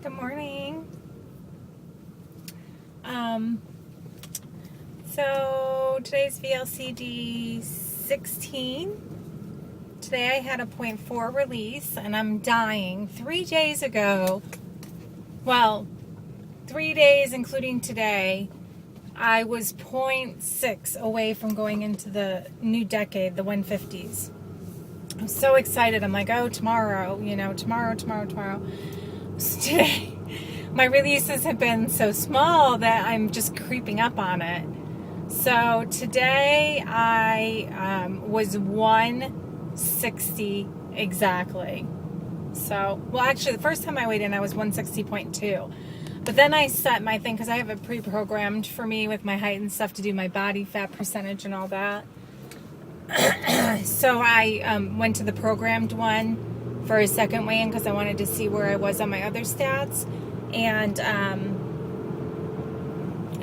Good morning. So today's VLCD 16. Today I had a 0.4 release and I'm dying. 3 days ago, well, 3 days including today, I was 0.6 away from going into the new decade, the 150s. I'm so excited. I'm like, oh, tomorrow. So today, my releases have been so small that I'm just creeping up on it. So today I was 160 exactly. So, well, actually, the first time I weighed in, I was 160.2. But then I set my thing, because I have it pre-programmed for me with my height and stuff to do my body fat percentage and all that. So I went to the programmed one for a second weigh-in because I wanted to see where I was on my other stats, and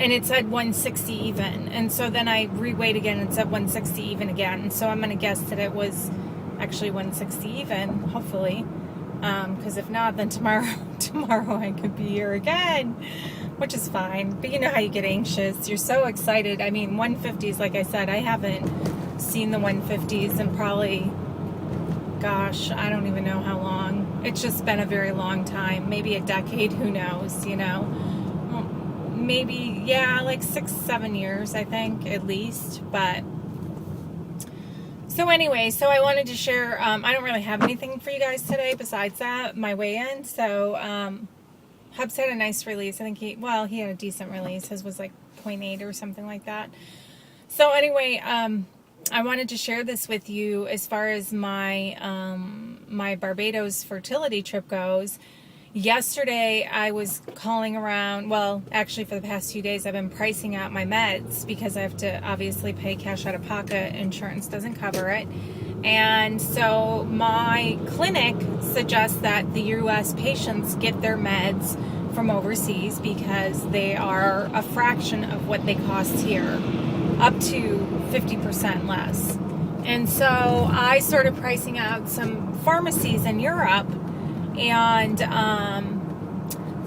it said 160 even, and so then I re-weighed again and said 160 even again, and so I'm going to guess that it was actually 160 even, hopefully, because if not, then tomorrow I could be here again, which is fine. But you know how you get anxious, you're so excited. I mean, 150s, like I said, I haven't seen the 150s in probably, gosh, I don't even know how long. It's just been a very long time, maybe a decade, who knows, you know. Well, maybe, yeah, like 6-7 years, I think, at least. But so anyway, so I wanted to share, I don't really have anything for you guys today besides that, my weigh-in. So Hubs had a nice release. I think he had a decent release. His was like 0.8 or something like that. So anyway, I wanted to share this with you as far as my my Barbados fertility trip goes. Yesterday, I was calling around. Well, actually, for the past few days, I've been pricing out my meds because I have to obviously pay cash out of pocket. Insurance doesn't cover it. And so my clinic suggests that the U.S. patients get their meds from overseas because they are a fraction of what they cost here, up to 50% less. And so I started pricing out some pharmacies in Europe, and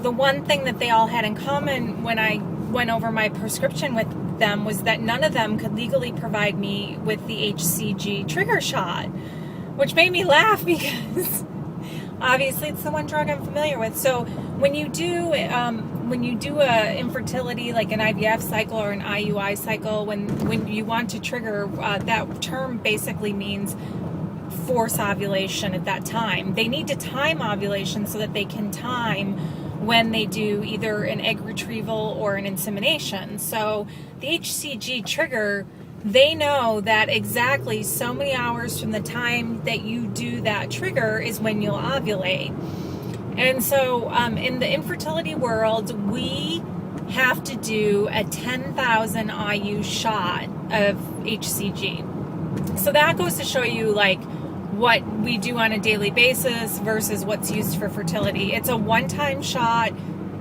the one thing that they all had in common when I went over my prescription with them was that none of them could legally provide me with the HCG trigger shot, which made me laugh because obviously it's the one drug I'm familiar with. So when you do a infertility, like an IVF cycle or an IUI cycle, when you want to trigger, that term basically means force ovulation at that time. They need to time ovulation so that they can time when they do either an egg retrieval or an insemination. So the HCG trigger, they know that exactly so many hours from the time that you do that trigger is when you'll ovulate. And so in the infertility world, we have to do a 10,000 IU shot of HCG. So that goes to show you like what we do on a daily basis versus what's used for fertility. It's a one-time shot,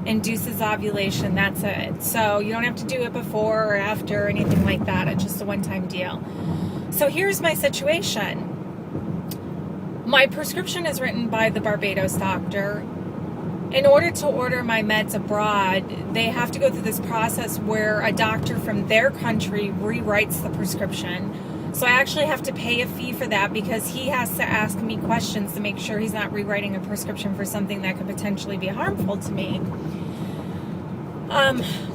induces ovulation, that's it. So you don't have to do it before or after or anything like that. It's just a one-time deal. So here's my situation. My prescription is written by the Barbados doctor. In order to order my meds abroad, they have to go through this process where a doctor from their country rewrites the prescription. So I actually have to pay a fee for that because he has to ask me questions to make sure he's not rewriting a prescription for something that could potentially be harmful to me.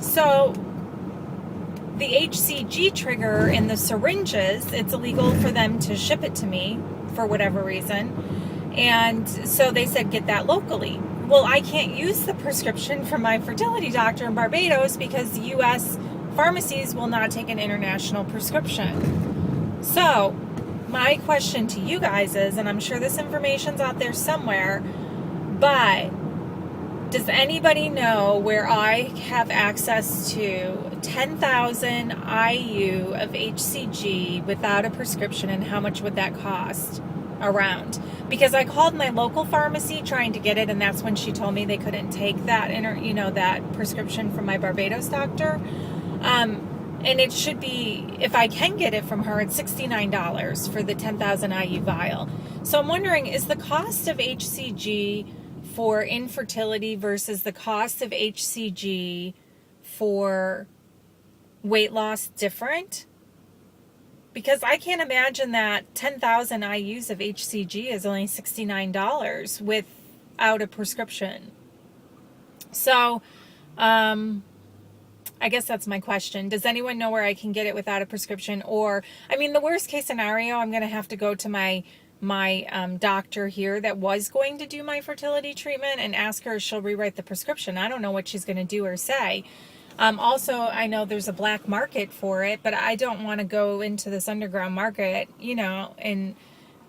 So the HCG trigger in the syringes, it's illegal for them to ship it to me for whatever reason. And so they said, get that locally. Well, I can't use the prescription from my fertility doctor in Barbados because U.S. pharmacies will not take an international prescription. So my question to you guys is, and I'm sure this information's out there somewhere, but does anybody know where I have access to 10,000 IU of HCG without a prescription, and how much would that cost around? Because I called my local pharmacy trying to get it, and that's when she told me they couldn't take that that prescription from my Barbados doctor. And it should be, if I can get it from her, it's $69 for the 10,000 IU vial. So I'm wondering, is the cost of HCG for infertility versus the cost of HCG for weight loss different? Because I can't imagine that 10,000 IUs of HCG is only $69 without a prescription. So, I guess that's my question. Does anyone know where I can get it without a prescription? Or, I mean, the worst case scenario, I'm going to have to go to my doctor here that was going to do my fertility treatment and ask her if she'll rewrite the prescription. I don't know what she's going to do or say. Also, I know there's a black market for it, but I don't want to go into this underground market, you know, and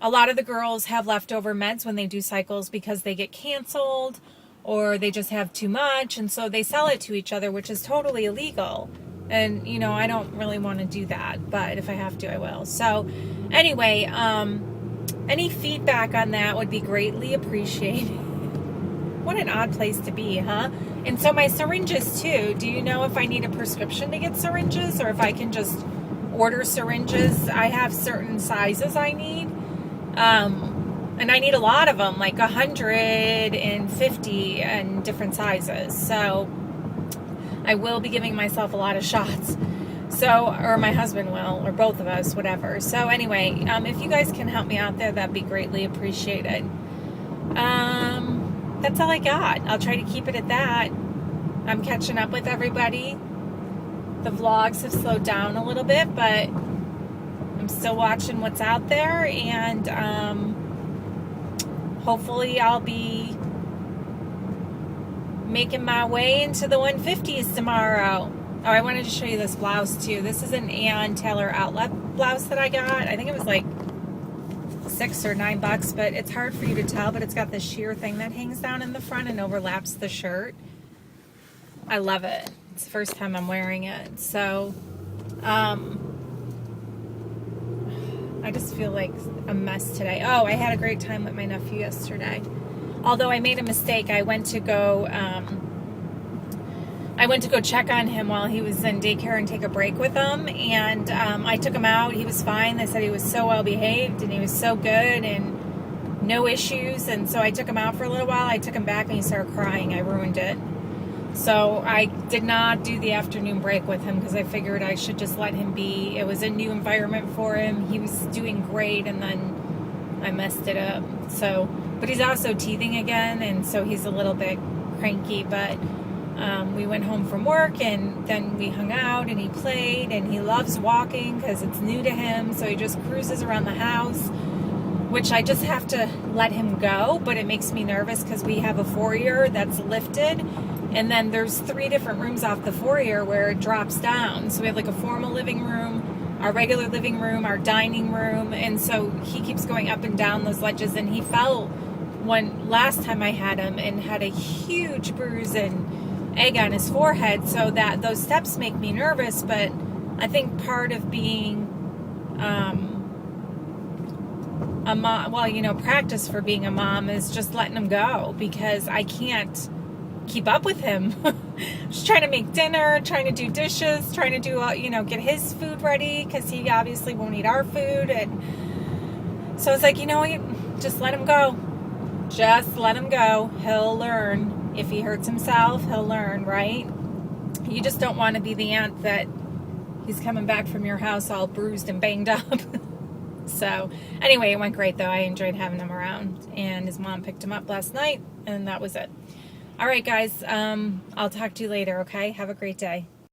a lot of the girls have leftover meds when they do cycles because they get canceled or they just have too much, and so they sell it to each other, which is totally illegal. And, you know, I don't really want to do that, but if I have to, I will. So, anyway, any feedback on that would be greatly appreciated. What an odd place to be, huh? And so my syringes, too. Do you know if I need a prescription to get syringes or if I can just order syringes? I have certain sizes I need. And I need a lot of them, like 150 and different sizes. So I will be giving myself a lot of shots. So, or my husband will, or both of us, whatever. So anyway, if you guys can help me out there, that'd be greatly appreciated. That's all I got. I'll try to keep it at that. I'm catching up with everybody. The vlogs have slowed down a little bit, but I'm still watching what's out there, and hopefully I'll be making my way into the 150s tomorrow. Oh, I wanted to show you this blouse too. This is an Ann Taylor outlet blouse that I got. I think it was like $6 or $9, but it's hard for you to tell, but it's got this sheer thing that hangs down in the front and overlaps the shirt. I love it. It's the first time I'm wearing it. So, I just feel like a mess today. Oh, I had a great time with my nephew yesterday. Although I made a mistake. I went to go check on him while he was in daycare and take a break with him. And I took him out. He was fine. They said he was so well behaved and he was so good and no issues. And so I took him out for a little while. I took him back and he started crying. I ruined it. So I did not do the afternoon break with him because I figured I should just let him be. It was a new environment for him. He was doing great, and then I messed it up. So, but he's also teething again, and so he's a little bit cranky. But we went home from work, and then we hung out, and he played, and he loves walking because it's new to him. So he just cruises around the house, which I just have to let him go. But it makes me nervous because we have a foyer that's lifted. And then there's 3 different rooms off the foyer where it drops down. So we have like a formal living room, our regular living room, our dining room. And so he keeps going up and down those ledges. And he fell last time I had him and had a huge bruise and egg on his forehead. So that those steps make me nervous. But I think part of being a mom, well, you know, practice for being a mom is just letting him go because I can't keep up with him. Just trying to make dinner, trying to do dishes, trying to do, you know, get his food ready because he obviously won't eat our food. And so it's like, you know, just let him go. Just let him go. He'll learn. If he hurts himself, he'll learn, right? You just don't want to be the aunt that he's coming back from your house all bruised and banged up. So anyway, it went great though. I enjoyed having him around, and his mom picked him up last night, and that was it. All right, guys, I'll talk to you later, okay? Have a great day.